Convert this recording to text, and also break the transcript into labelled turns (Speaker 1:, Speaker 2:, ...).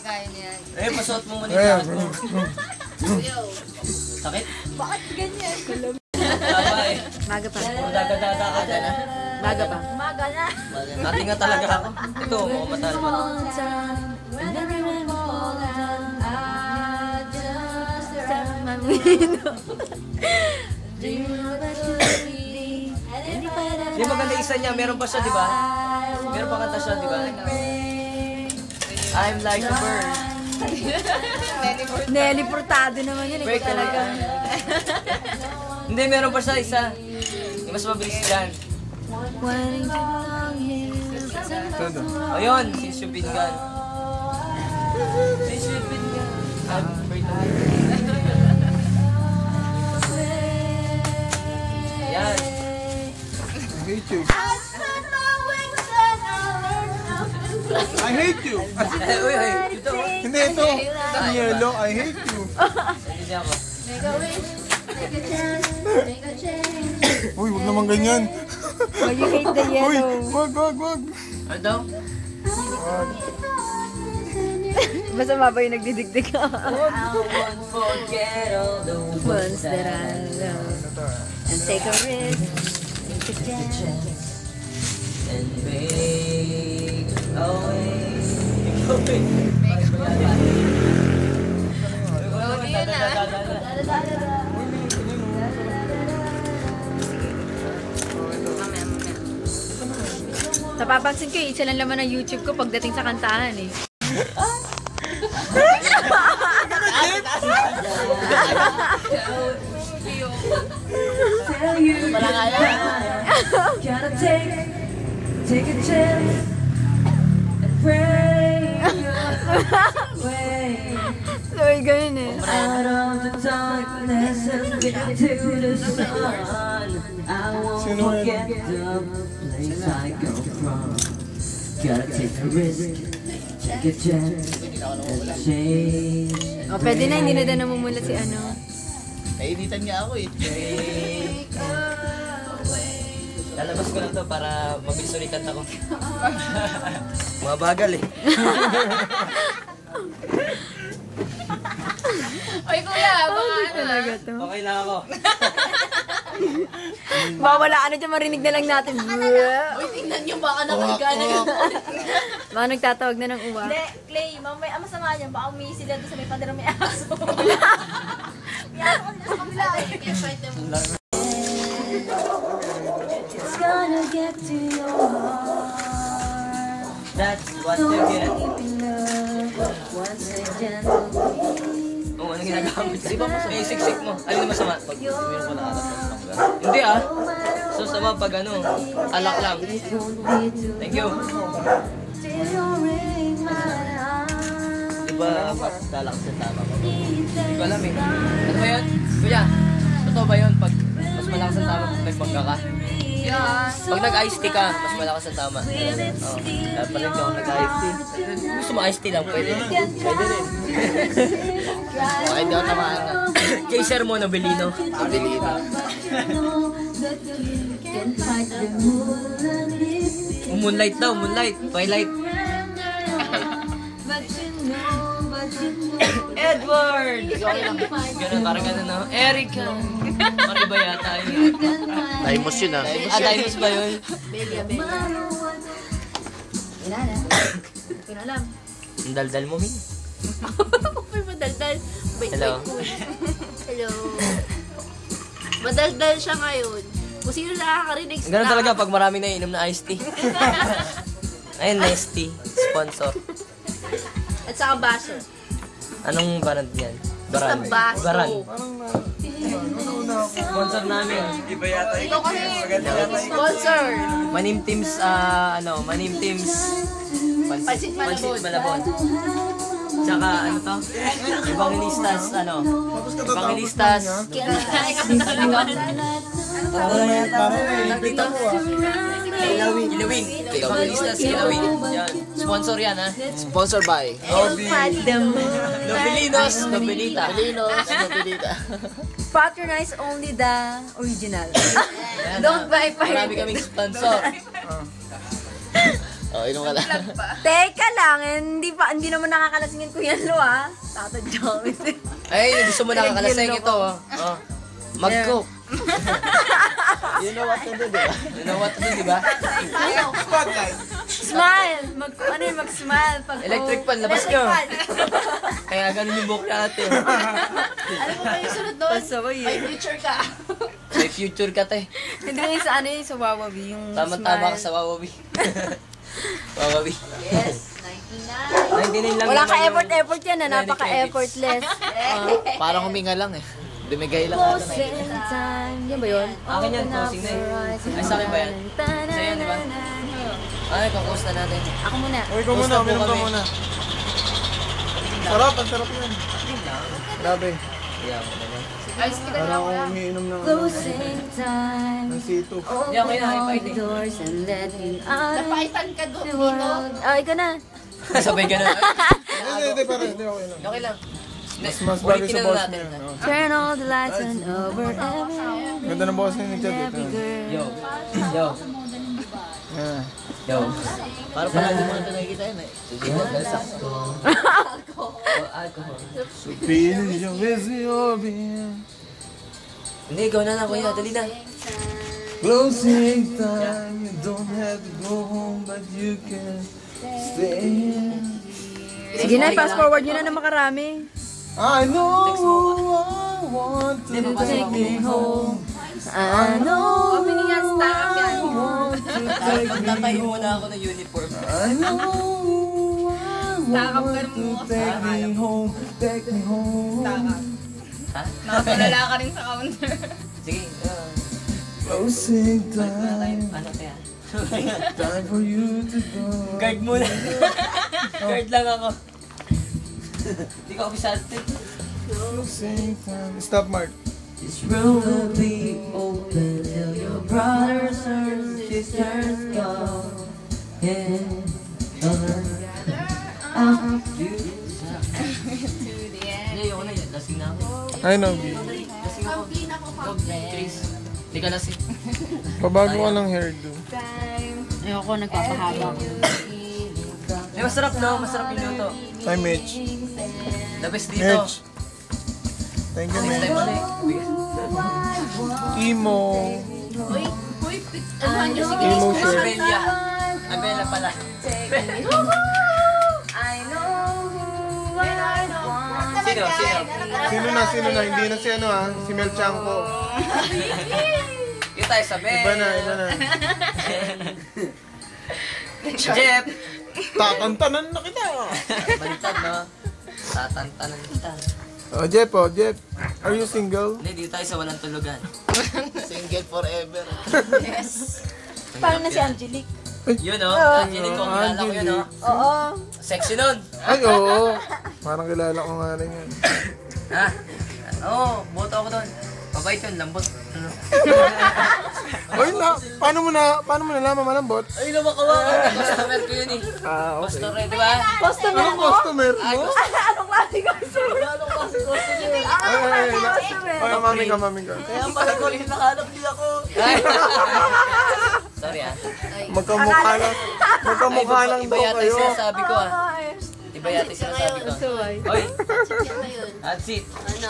Speaker 1: kaya niya.
Speaker 2: Eh, pasuot mo muna yung jacket mo. Sakit?
Speaker 1: Bakit ganyan?
Speaker 2: Tama eh.
Speaker 3: Maga pa.
Speaker 2: Puro daga-daga ka dyan ah.
Speaker 3: Maga pa.
Speaker 1: Umaga na.
Speaker 2: Nating nga talaga ako. Ito, mukhang matalo pa. Yung maganda isa niya, meron pa siya, di ba? Meron pa kanta siya, di ba? I'm like a bird.
Speaker 3: Nelly Furtado naman yun. Ikaw talaga.
Speaker 2: Hindi, meron pa siya isa. Yung mas mabilis dyan. O yun, since you've been gone. Since you've been gone. Yan.
Speaker 4: I hate you. I hate you.
Speaker 2: Uy, ito.
Speaker 4: Hindi ito. Ang yellow, I hate you.
Speaker 2: Hindi ako.
Speaker 4: Uy, huwag naman ganyan.
Speaker 3: Oh, you hate the
Speaker 4: Uy,
Speaker 3: yellow.
Speaker 4: wag.
Speaker 2: Ano daw?
Speaker 3: Basta maba yung nagdidikdik ka.
Speaker 2: Won't forget all the
Speaker 3: Once that I love. And take a risk. Take a chance.
Speaker 2: and make a way.
Speaker 3: Napapansin ko, isa lang laman ng YouTube ko pagdating sa kantahan eh.
Speaker 1: Gotta take a chance and pray away
Speaker 3: So, ganun eh.
Speaker 1: out of the darkness and into the sun. I won't forget the place I go from. Gotta take a risk, take a chance, and change.
Speaker 3: O, pwede na, hindi na daw namumula si ano.
Speaker 5: Nainitan nga ako eh.
Speaker 2: Lalabas ko lang to para mabilis ulit kanta ko. Mga bagal eh.
Speaker 1: Oy kuya, baka
Speaker 3: Talaga to.
Speaker 2: Okay lang ako.
Speaker 3: Baka wala ka na dyan, marinig na lang natin.
Speaker 1: Uy, tingnan niyo, baka nakahiga na yun.
Speaker 3: Baka nagtatawag na ng uwa.
Speaker 1: Hindi, Clay, mamaya, masama niyan, baka umihi sila doon sa may pandera may aso. May aso kasi sa kabila. I-fight them. It's gonna get to your heart.
Speaker 2: That's what you get.
Speaker 1: Once a gentle breeze.
Speaker 2: Oo, anong ginagamit? Di ba masama? Eh, siksik mo. Alin na masama?
Speaker 5: Pag uminom ko na alam ng mangga.
Speaker 2: Hindi ah. So sama pag ano, alak lang. Thank you.
Speaker 1: Till you're in my arms.
Speaker 5: Di ba mas talak sa tama ko?
Speaker 2: Hindi ko alam eh. Ano ba yun? Kuya, totoo ba yun? Pag mas malakas ang tama pag nagbangga ka? Pag nag-iced tea ka, mas malakas ang tama. Oo.
Speaker 5: Dapat pa rin ako nag-IFT.
Speaker 2: Gusto mo iced tea lang, pwede.
Speaker 5: Pwede rin. Baka hindi ako tamaan na.
Speaker 2: Chaser mo, Novelino.
Speaker 5: Abilita.
Speaker 2: Moonlight daw, moonlight. Twilight. Edward! Ganun, parang ganun na. Erica! Mariba yata yun.
Speaker 5: Daimos yun ah.
Speaker 2: Ah, Daimos ba yun?
Speaker 1: Hindi ko alam.
Speaker 2: Ang daldal mo, Min.
Speaker 1: Uy, madaldal. Wait,
Speaker 2: Hello.
Speaker 1: Hello. Madaldal siya ngayon. Kung sino nakakarinig sa...
Speaker 2: Ganun talaga pag marami na inom na iced tea. Ayun, nice tea. Sponsor.
Speaker 1: At saka baso.
Speaker 2: Anong brand yan?
Speaker 1: Basta baso.
Speaker 2: Baran. Sponsor namin.
Speaker 1: Ito kasi sponsor.
Speaker 2: Manim Teams, Manim Teams.
Speaker 1: Pansit Malabon.
Speaker 2: Malabon. Tsaka, ano to? Evangelistas, Evangelistas.
Speaker 4: Nakita mo ah.
Speaker 2: Kilawin. Evangelistas, Kilawin. Yan. Sponsor yan, ha?
Speaker 5: Sponsor by
Speaker 2: Nobelinos, Nobelita.
Speaker 5: Nobilita.
Speaker 3: Patronize only the original.
Speaker 2: Yan,
Speaker 3: Don't buy
Speaker 2: Marami
Speaker 3: pirate.
Speaker 2: kaming sponsor.
Speaker 5: Oh, inom ka lang.
Speaker 3: Teka lang, hindi naman nakakalasingin ko yan, Lo, ha? Tatadya kami.
Speaker 2: Ay, gusto mo nakakalasing ito, oh. Oh. Mag-cook.
Speaker 5: You know what to do, di ba?
Speaker 2: You know what to do, di ba?
Speaker 4: Spotlight.
Speaker 3: Smile! Mag-smile. Pag
Speaker 2: Electric fan, labas ka. Kaya ganun yung buhok natin.
Speaker 6: Alam mo ba yung sunod doon?
Speaker 3: Pasaway
Speaker 6: May
Speaker 3: eh.
Speaker 6: future ka.
Speaker 2: May future ka, te.
Speaker 3: Hindi yung sa ano yung sa Wawabi, yung
Speaker 2: Tama-tama ka sa Wawabi. Wawabi.
Speaker 6: Yes, 99.
Speaker 2: 99 lang
Speaker 3: Wala
Speaker 2: naman
Speaker 3: ka
Speaker 2: yung-
Speaker 3: effort yan na, napaka-effortless.
Speaker 5: Parang huminga lang eh. Dumigay lang ako na
Speaker 3: Closing time. Yan ba yun?
Speaker 2: Akin yan, closing na yun. Ay, sa akin ba yan? Sa'yo yan, di ba? Ay, kakus na natin.
Speaker 3: Ako muna.
Speaker 4: Uy, ikaw muna,
Speaker 2: Gusto po
Speaker 4: uminom ka
Speaker 2: kami.
Speaker 4: muna. Sarap, ang sarap yan. Grabe.
Speaker 2: Yeah, mo naman.
Speaker 6: Ay, stick ka
Speaker 4: Parang
Speaker 6: lang
Speaker 4: ako
Speaker 6: wala.
Speaker 4: umiinom ng
Speaker 3: Closing time.
Speaker 4: ng sito.
Speaker 2: Hindi, okay na,
Speaker 3: Open all
Speaker 2: high-five
Speaker 3: the
Speaker 2: eh.
Speaker 3: doors and let me out
Speaker 6: Napaitan ka doon
Speaker 3: the
Speaker 6: dito.
Speaker 3: world. Ah, ikaw na.
Speaker 2: Sabay ka na.
Speaker 4: Hindi, parang hindi okay lang.
Speaker 2: Okay lang.
Speaker 4: Mas bagay sa boss niya.
Speaker 2: natin.
Speaker 4: Oh.
Speaker 3: Turn all the lights on over every
Speaker 4: Ganda ng boss niya ni Chad.
Speaker 3: every girl.
Speaker 2: Yo. Yo.
Speaker 4: Yeah.
Speaker 2: Yo.
Speaker 5: Parang palagi mo ito nakikita yun eh.
Speaker 2: Sige mo, sakto. Alcohol.
Speaker 4: Feeling your busy being.
Speaker 2: Hindi, ikaw na lang, kuya. Dali na.
Speaker 4: Closing time, you don't have to go home, but you can stay.
Speaker 3: Sige na, fast forward nyo na na makarami.
Speaker 4: I know I want to take me home.
Speaker 3: I know
Speaker 6: Stop yan.
Speaker 2: Magtatayo muna ako ng uniform.
Speaker 4: I know I want to take me home, take me home.
Speaker 2: Ha?
Speaker 6: Nakatulala ka rin sa counter.
Speaker 2: Sige.
Speaker 4: Closing
Speaker 2: Ano
Speaker 4: time,
Speaker 2: kaya?
Speaker 4: time for you to go.
Speaker 2: Guard muna. Guard lang ako. Hindi ka official.
Speaker 4: Closing time. Stop, Mark.
Speaker 1: This room will be open till your brothers and sisters go. Yeah.
Speaker 2: Hindi, ayoko na yan. Lasing na ako.
Speaker 4: I know, B.
Speaker 2: Lasing ako. Ikaw, Chris. Hindi ka lasing.
Speaker 4: Pabago ka ng hairdo.
Speaker 3: Ayoko, nagpapahaba ko.
Speaker 2: Eh, masarap no? Masarap yung luto.
Speaker 4: Hi, Mitch.
Speaker 2: The best dito.
Speaker 4: Mitch. Thank you,
Speaker 2: Next time
Speaker 4: Mitch.
Speaker 2: ulit.
Speaker 4: Imo.
Speaker 6: Uy, ano nyo sige.
Speaker 4: Imo shirt.
Speaker 2: Australia. Abela pala. Sino? Sino?
Speaker 4: Sino na? Hindi na si ano ah. Si Mel Chanco.
Speaker 2: Yung tayo sa bed.
Speaker 4: Iba na.
Speaker 2: Jeff.
Speaker 4: Tatantanan na kita.
Speaker 2: Baliktad, no? Tatantanan kita.
Speaker 4: Oh, Jeff. Are you single?
Speaker 2: Hindi, dito tayo sa walang tulugan.
Speaker 5: Single forever.
Speaker 3: Parang na si Angelique.
Speaker 2: Yun, no? Angelique ko. Kilala ko yun, no?
Speaker 3: Oo.
Speaker 2: Sexy nun.
Speaker 4: Ay, oo. Parang kilala ko nga rin yan.
Speaker 2: Ha? Oo, boto ako doon. Mabait yun, lambot. Ano?
Speaker 4: Oy, paano mo nalaman malambot?
Speaker 2: Ay, naman ka ba? Customer ko yun eh.
Speaker 4: Ah, okay.
Speaker 2: Customer, di ba?
Speaker 3: Customer
Speaker 4: Anong
Speaker 3: mo?
Speaker 4: customer mo?
Speaker 3: Anong klase customer?
Speaker 2: Anong klase customer?
Speaker 4: Ay,
Speaker 3: Customer.
Speaker 4: maming ka.
Speaker 2: Kaya pala ko rin nakahanap din ako. Sorry ah.
Speaker 4: Magkamukha lang
Speaker 2: Iba
Speaker 4: daw
Speaker 2: yata
Speaker 4: kayo.
Speaker 2: yung sinasabi ko ah. Iba yata yung sinasabi ko.
Speaker 3: Suway.
Speaker 2: Oy,
Speaker 6: Ano yun?
Speaker 2: that's it.
Speaker 3: Ano?